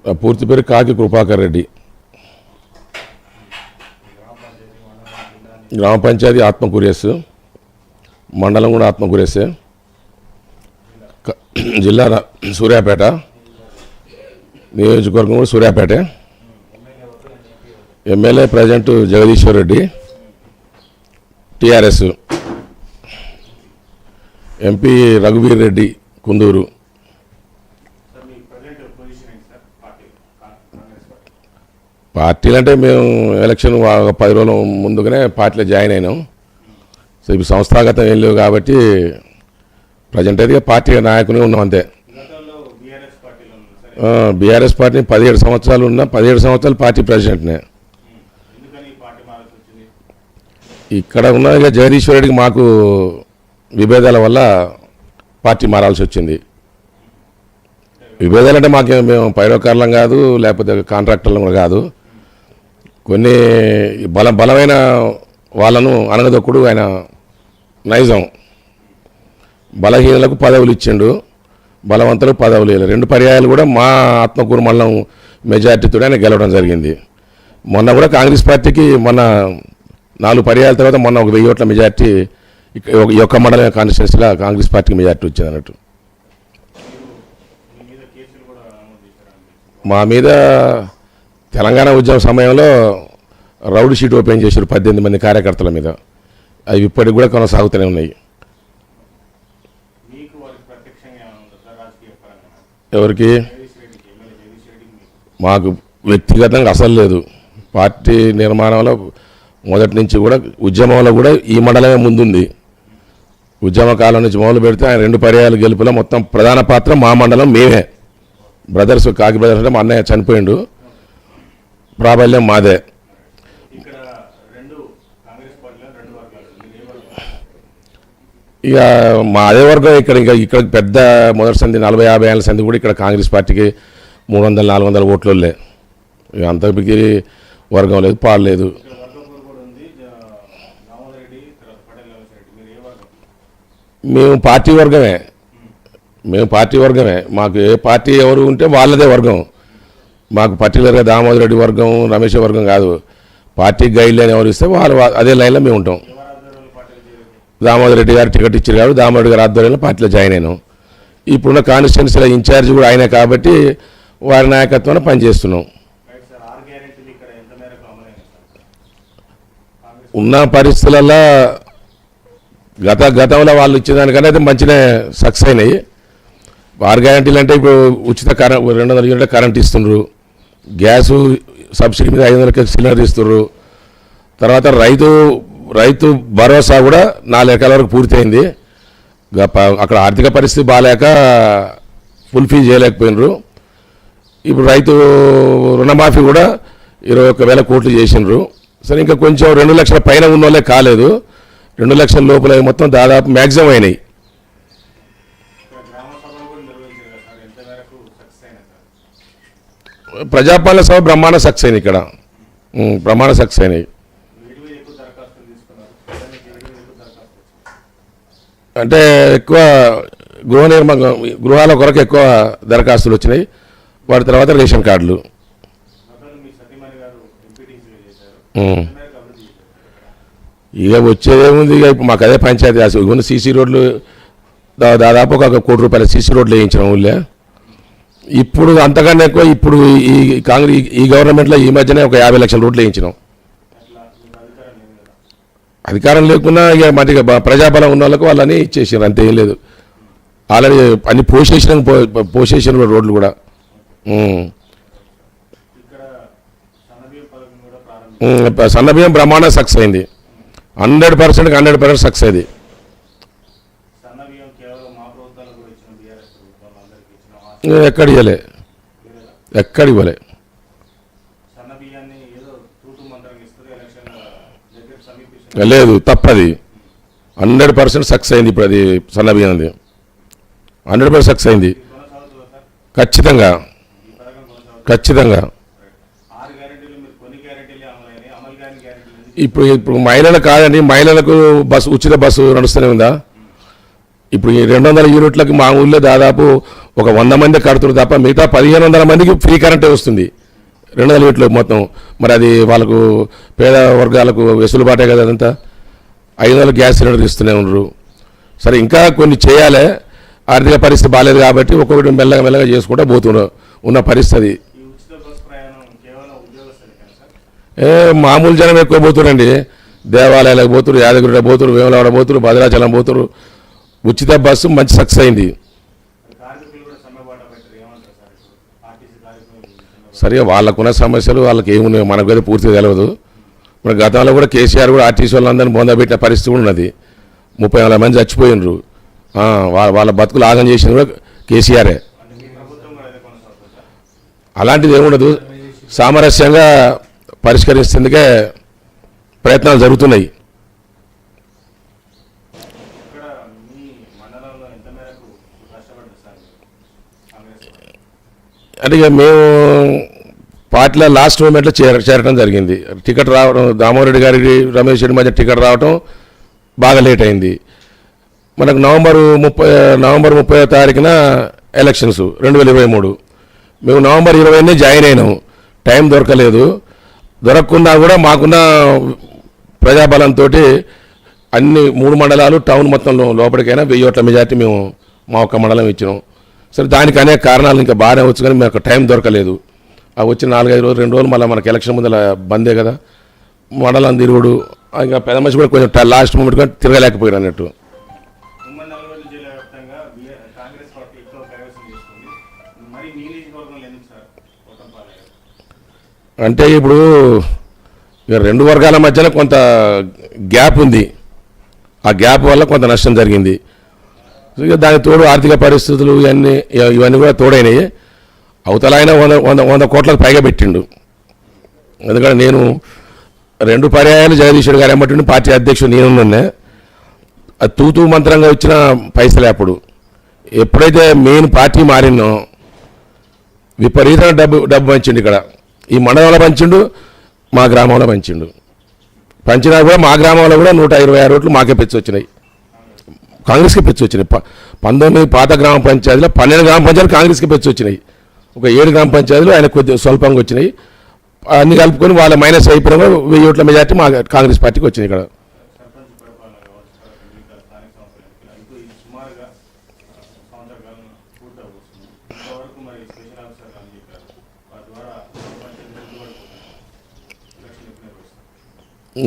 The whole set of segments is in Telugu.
పూర్తి పేరు కాకి కృపాకర్ రెడ్డి. గ్రామ పంచాయతీ ఆత్మకూరేస్, మండలం కూడా ఆత్మకూరేసే, జిల్లా సూర్యాపేట, నియోజకవర్గం కూడా Suryapet. MLA present Jagadishwar Reddy TRS, MP రఘువీర్ రెడ్డి కుందూరు. పార్టీలు అంటే మేము ఎలక్షన్ 10 రోజుల ముందుగానే పార్టీలో జాయిన్ అయినాం. సో ఇప్పుడు సంస్థాగతం ఏం లేవు కాబట్టి ప్రజెంట్ అయితే పార్టీ నాయకునే ఉన్నాం అంతే. బీఆర్ఎస్ పార్టీ 17 సంవత్సరాలు ఉన్నా, 17 సంవత్సరాలు పార్టీ ప్రెసిడెంట్నే. ఇక్కడ ఉన్న జగదీశ్వర్ రెడ్డికి మాకు విభేదాల వల్ల పార్టీ మారాల్సి వచ్చింది. విభేదాలు అంటే మేము పైరోకారులం కాదు, లేకపోతే కాంట్రాక్టర్లం కూడా కాదు. కొన్ని బలమైన వాళ్ళను అనగదొక్కుడు ఆయన నైజం. బలహీనులకు పదవులు ఇచ్చిండు, బలవంతులకు పదవులు ఇవ్వలేదు. 2 పర్యాయాలు కూడా మా ఆత్మకూరు మండలం మెజార్టీతో ఆయన గెలవడం జరిగింది. మొన్న కూడా కాంగ్రెస్ పార్టీకి మొన్న 4 పర్యాయాల తర్వాత మొన్న 1000 ఓట్ల మెజార్టీ ఈ ఒక్క మండలం కాన్స్టిట్యున్సీలో కాంగ్రెస్ పార్టీకి మెజార్టీ వచ్చింది అన్నట్టు. మా మీద తెలంగాణ ఉద్యమ సమయంలో రౌడ్ షీట్ ఓపెన్ చేశారు 18 మంది కార్యకర్తల మీద. అవి ఇప్పటికి కూడా కొనసాగుతూనే ఉన్నాయి. ఎవరికి? మాకు వ్యక్తిగతంగా అసలు లేదు. పార్టీ నిర్మాణంలో మొదటి నుంచి కూడా ఉద్యమంలో కూడా ఈ మండలమే ముందుంది. ఉద్యమ కాలం నుంచి మొదలు పెడితే ఆయన 2 పర్యాయాలు గెలుపులో మొత్తం ప్రధాన పాత్ర మా మండలం మేమే. బ్రదర్స్, కాకి బ్రదర్స్ అంటే మా అన్నయ్య చనిపోయిండు, ప్రాబల్యం మాదే. ఇక మా అదే వర్గం ఇక్కడ పెద్ద మొదటి సంధి 40-50 ఏళ్ళ సంధి కూడా ఇక్కడ కాంగ్రెస్ పార్టీకి 300-400 ఓట్లే. ఇక అంతకి వర్గం లేదు, పాలు లేదు. మేము పార్టీ వర్గమే. మాకు ఏ పార్టీ ఎవరు ఉంటే వాళ్ళదే వర్గం. మాకు పర్టికులర్గా దామోదర్ రెడ్డి వర్గం, రమేష్ వర్గం కాదు. పార్టీ గైడ్ లైన్ ఎవరు ఇస్తే వాళ్ళు అదే లైన్లో మేము ఉంటాం. దామోదర్ రెడ్డి గారు టికెట్ ఇచ్చారు కాబట్టి దామోదర్ రెడ్డి గారు ఆధ్వర్యంలో పార్టీలో జాయిన్ అయినాం. ఇప్పుడున్న కాన్స్టిట్యున్సీలో ఇన్ఛార్జ్ కూడా ఆయనే కాబట్టి వారి నాయకత్వాన్ని పనిచేస్తున్నాం. ఉన్న పరిస్థితులలో గతంలో వాళ్ళు ఇచ్చేదానికన్నా అయితే మంచిగా సక్సెస్ అయినాయి. 6 గ్యారెంటీలు అంటే ఇప్పుడు ఉచిత 200 యూనిట్ల కరెంట్ ఇస్తున్నారు, గ్యాసు సబ్సిడీ మీద 500 సిలిండర్ ఇస్తున్నారు. తర్వాత రైతు భరోసా కూడా 4 ఎకరాల వరకు పూర్తయింది. అక్కడ ఆర్థిక పరిస్థితి బాగాలేక ఫుల్ఫిల్ చేయలేకపోయినారు. ఇప్పుడు రైతు రుణమాఫీ కూడా 21,000 కోట్లు చేసినారు. సరే ఇంకా కొంచెం 2 లక్షల పైన ఉన్న వాళ్ళే కాలేదు. 2 లక్షల లోపల మొత్తం దాదాపు మ్యాక్సిమం అయినాయి. ప్రజాపాలన సభ బ్రహ్మాండ సక్సెస్ అయినాయి. ఇక్కడ ప్రమాణ సక్సెస్ అయినాయి. అంటే ఎక్కువ గృహాల కొరకు ఎక్కువ దరఖాస్తులు వచ్చినాయి. వాటి తర్వాత రేషన్ కార్డులు. ఇక వచ్చేదేముంది, ఇక ఇప్పుడు మాకు అదే పంచాయతీ ఆశ. ఇవన్నీ సీసీ రోడ్లు దాదాపు ఒక 1 కోటి రూపాయల సీసీ రోడ్లు వేయించిన ఊళ్ళే. ఇప్పుడు అంతకన్నా ఎక్కువ ఇప్పుడు ఈ గవర్నమెంట్లో ఈ మధ్యనే ఒక 50 లక్షల రోడ్లు వేయించినాం. అధికారం లేకున్నా ఇక మంచిగా ప్రజాబలం ఉన్న వాళ్ళకు వాళ్ళని ఇచ్చేసారు, అంతే. ఏం లేదు, ఆల్రెడీ అన్ని పోసేసిన రోడ్లు కూడా. సన్నబియ్యం బ్రహ్మాండ సక్సెస్ అయింది. 100% సక్సెస్ అయింది. ఎక్కడ ఇవ్వలే. లేదు, తప్పది. 100% సక్సెస్ అయింది. ఇప్పుడు అది సన్నబియ్యం 100% సక్సెస్ అయింది. ఖచ్చితంగా. ఇప్పుడు మహిళలకు కాదండి, మహిళలకు ఉచిత బస్సు నడుస్తూనే ఉందా? ఇప్పుడు ఈ 200 యూనిట్లకి మా ఊళ్ళో దాదాపు ఒక 100 మంది కడుతున్నారు తప్ప మిగతా 1500 మందికి ఫ్రీ కరెంటే వస్తుంది 200 యూనిట్లు మొత్తం. మరి అది వాళ్ళకు పేద వర్గాలకు వెసులుబాటే కదా అదంతా. 500 గ్యాస్ సిలిండర్ ఇస్తూనే ఉన్నారు. సరే ఇంకా కొన్ని చేయాలి, ఆర్థిక పరిస్థితి బాగాలేదు కాబట్టి ఒక్కొక్కటి మెల్లగా మెల్లగా చేసుకుంటూ పోతున్నారు ఉన్న పరిస్థితి. మామూలు జనం ఎక్కువ పోతురండి. దేవాలయాలకు పోతురు, యాదగిరిలో పోతురు, వేములవాడ పోతురు, భద్రాచలం పోతురు. ఉచిత బస్సు మంచి సక్సెస్ అయింది. సరిగా వాళ్ళకున్న సమస్యలు వాళ్ళకి ఏమున్నాయో మనకు అయితే పూర్తిగా తెలియదు. మన గతంలో కూడా కేసీఆర్ కూడా ఆర్టీసీ వాళ్ళందరినీ పొందబెట్టిన పరిస్థితి కూడా ఉన్నది. 34 మంది చచ్చిపోయినరు. వాళ్ళ బతుకులు ఆగం చేసింది కూడా కేసీఆరే. అలాంటిది ఏముండదు, సామరస్యంగా పరిష్కరిస్తేందుకే ప్రయత్నాలు జరుగుతున్నాయి. అంటే ఇక మేము పార్టీలో లాస్ట్ మూమెంట్లో చేరడం జరిగింది. టికెట్ రావడం, దామోరెడ్డి గారికి రమేష్ రెడ్డి మధ్య టికెట్ రావడం బాగా లేట్ అయింది. మనకు నవంబర్ 30వ తారీఖున ఎలక్షన్స్ 2023. మేము నవంబర్ 20నే జాయిన్ అయినాము. టైం దొరకలేదు. దొరకకుండా కూడా మాకున్న ప్రజాబలంతో అన్ని 3 మండలాలు టౌన్ మొత్తంలో లోపలికైనా 1000 ఓట్ల మెజార్టీ మేము మా ఒక్క మండలం ఇచ్చినాం. సరే దానికి అనేక కారణాలు ఇంకా బాగానే వచ్చు, కానీ మాకు టైం దొరకలేదు. ఆ వచ్చిన 4-5 రోజులు 2 రోజులు మళ్ళీ మనకి ఎలక్షన్ ముందు బందే కదా, మండలం తిరుగుడు. ఇంకా పెద్ద మనిషి కూడా కొంచెం లాస్ట్ మూమెంట్ కానీ తిరగలేకపోయారు అన్నట్టు. అంటే ఇప్పుడు ఇక 2 వర్గాల మధ్యలో కొంత గ్యాప్ ఉంది. ఆ గ్యాప్ వల్ల కొంత నష్టం జరిగింది. ఇక దానికి తోడు ఆర్థిక పరిస్థితులు ఇవన్నీ కూడా తోడైనాయి. అవతల ఆయన 100 కోట్లకు పైగా పెట్టిండు. ఎందుకంటే నేను 2 పర్యాయాలు జగదీశ్వర్ గారు ఏమంటుండే పార్టీ అధ్యక్షుడు నేనున్నే. అది తూతూ మంత్రంగా వచ్చిన పైసలే. అప్పుడు ఎప్పుడైతే మెయిన్ పార్టీ మారినో విపరీతంగా డబ్బు పంచిండు. ఇక్కడ ఈ మండలంలో పంచిండు, మా గ్రామంలో పంచిండు. పంచినా కూడా మా గ్రామంలో కూడా 126 ఓట్లు మాకే పెంచి వచ్చినాయి, కాంగ్రెస్కి పెంచి వచ్చినాయి. 19 పాత గ్రామ పంచాయతీలో 12 గ్రామ పంచాయతీలు కాంగ్రెస్కి పెంచి వచ్చినాయి. ఒక 7 గ్రామ పంచాయతీలు ఆయన కొద్దిగా స్వల్పంగా వచ్చినాయి. అన్ని కలుపుకొని వాళ్ళ మైనస్ అయిపోయినా 1000 ఓట్ల మెజార్టీ మా కాంగ్రెస్ పార్టీకి వచ్చినాయి. ఇక్కడ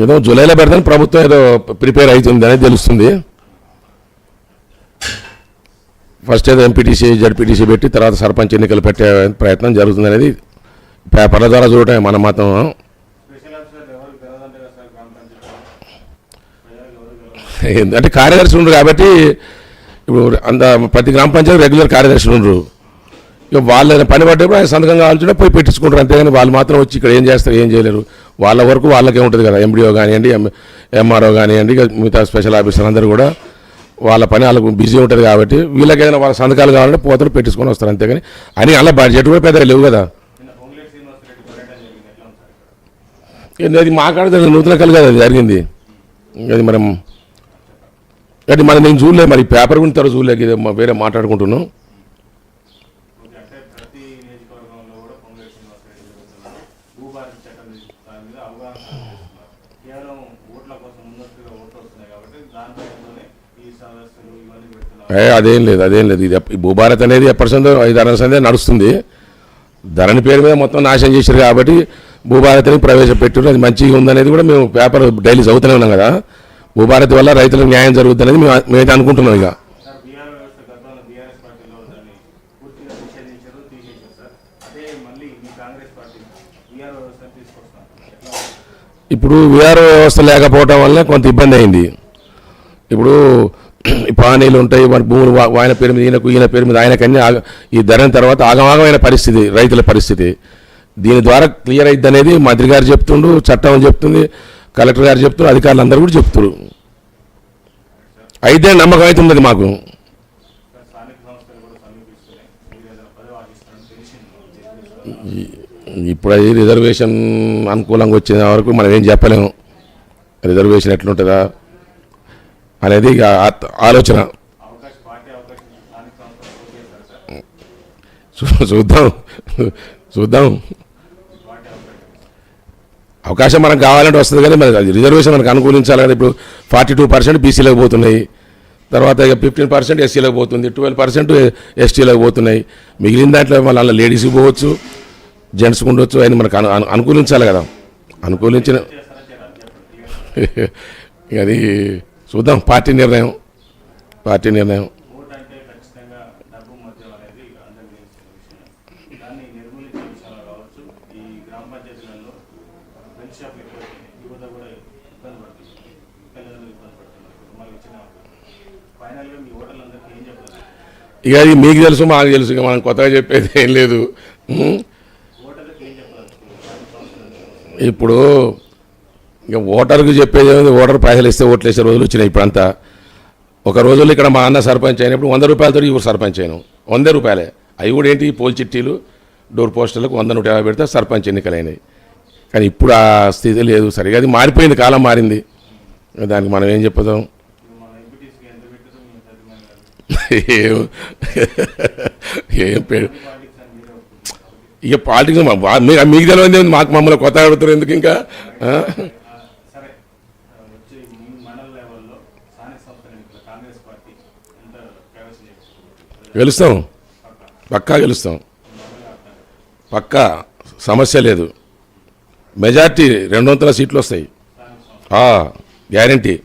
ఏదో జూలైలో పెడతాను ప్రభుత్వం ఏదో ప్రిపేర్ అవుతుంది అనేది తెలుస్తుంది. ఫస్ట్ ఏదో ఎంపీటీసీ జడ్పీటీసీ పెట్టి తర్వాత సర్పంచ్ ఎన్నికలు పెట్టే ప్రయత్నం జరుగుతుంది అనేది పేపర్ల ద్వారా చూడటం మన మతం. అంటే కార్యదర్శి ఉండరు కాబట్టి ఇప్పుడు ప్రతి గ్రామ పంచాయతీ రెగ్యులర్ కార్యదర్శులు ఉండరు. ఇక వాళ్ళ పని పడ్డప్పుడు ఆయన సంతకం కావాల్సింటే పోయి పెట్టించుకుంటారు. అంతేగాని వాళ్ళు మాత్రం వచ్చి ఇక్కడ ఏం చేస్తారు, ఏం చేయలేరు. వాళ్ళ వరకు వాళ్ళకే ఉంటుంది కదా. ఎండిఓ కానివ్వండి, ఎంఆర్ఓ కానివ్వండి, ఇక మిగతా స్పెషల్ ఆఫీసర్ అందరూ కూడా వాళ్ళ పని వాళ్ళకు బిజీ ఉంటుంది కాబట్టి వీళ్ళకి ఏదైనా వాళ్ళ సంతకాలు కావాలంటే పోతలు పెట్టించుకొని వస్తారు. అంతేగాని అని అలా బడ్జెట్ కూడా పెద్దగా లేవు కదా. అది మాట్లాడితే నూతన కలు కదా అది జరిగింది. అది మనం అది మరి నేను చూడలేదు, మరి పేపర్ గురించి తర్వాత చూడలేదు, ఇది వేరే మాట్లాడుకుంటున్నాం. అదేం లేదు. ఇది భూభారత్ అనేది ఎప్పటి సందో 5-6 సందే నడుస్తుంది. ధరణి పేరు మీద మొత్తం నాశనం చేశారు కాబట్టి భూభారత్ని ప్రవేశపెట్టారు. అది మంచిగా ఉందనేది కూడా మేము పేపర్ డైలీ చదువుతూనే ఉన్నాం కదా. భూభారత్ వల్ల రైతులకు న్యాయం జరుగుతుంది అనేది మేమైతే అనుకుంటున్నాం. ఇక ఇప్పుడు వీఆర్ఓ వ్యవస్థ లేకపోవడం వల్ల కొంత ఇబ్బంది అయింది. ఇప్పుడు పానీలు ఉంటాయి, మన భూములు ఆయన పేరు మీద ఈయన పేరు మీద ఆయనకన్నీ ఈ ధరని తర్వాత ఆగమాగమైన పరిస్థితి రైతుల పరిస్థితి. దీని ద్వారా క్లియర్ అయింది అనేది మంత్రి గారు చెప్తుండు, చట్టం చెప్తుంది, కలెక్టర్ గారు చెప్తున్నారు, అధికారులు అందరూ కూడా చెప్తున్నారు. అయితే నమ్మకం అయితే ఉన్నది మాకు. ఇప్పుడు అది రిజర్వేషన్ అనుకూలంగా వచ్చిన వరకు మనం ఏం చెప్పలేము. రిజర్వేషన్ ఎట్లుంటుందా అనేది ఆలోచన. చూద్దాం చూద్దాం. అవకాశం మనకు కావాలంటే వస్తుంది కానీ మరి అది రిజర్వేషన్ మనకు అనుకూలించాలి కదా. ఇప్పుడు 42% బీసీలకు పోతున్నాయి, తర్వాత ఇక 15% ఎస్సీలకు పోతుంది, 12% ఎస్టీలకు పోతున్నాయి. మిగిలిన దాంట్లో మళ్ళీ అలా లేడీస్కి పోవచ్చు, జెంట్స్కి ఉండొచ్చు. ఆయన మనకు అనుకూలించాలి కదా. అనుకూలించిన అది చూద్దాం. పార్టీ నిర్ణయం. ఇక అది మీకు తెలుసు, మాకు తెలుసు, ఇక మనం కొత్తగా చెప్పేది ఏం లేదు. ఇప్పుడు ఇక ఓటర్కి చెప్పేది ఏమైంది, ఓటర్ పైసలు ఇస్తే ఓట్లు వేసే రోజులు వచ్చినాయి. ఇప్పుడంతా ఒక రోజుల్లో ఇక్కడ మా అన్న సర్పంచ్ అయినప్పుడు 100 రూపాయలతో ఇవ్వరు సర్పంచ్ అయినాం. 100 రూపాయలే. అవి కూడా ఏంటి, పోల్ చిట్టీలు, డోర్ పోస్టర్లకు 100-150 పెడితే సర్పంచ్ ఎన్నికలైనాయి. కానీ ఇప్పుడు ఆ స్థితి లేదు. సరిగా అది మారిపోయింది, కాలం మారింది. దానికి మనం ఏం చెప్పదాం. ఏం పేరు ఇక పాలిటిక్స్ మీకు తెలియదు, మాకు మమ్మల్ని కొత్త అడుగుతారు ఎందుకు ఇంకా. గెలుస్తాం, పక్కా గెలుస్తాం, పక్కా, సమస్య లేదు. మెజార్టీ 200 సీట్లు వస్తాయి, గ్యారంటీ.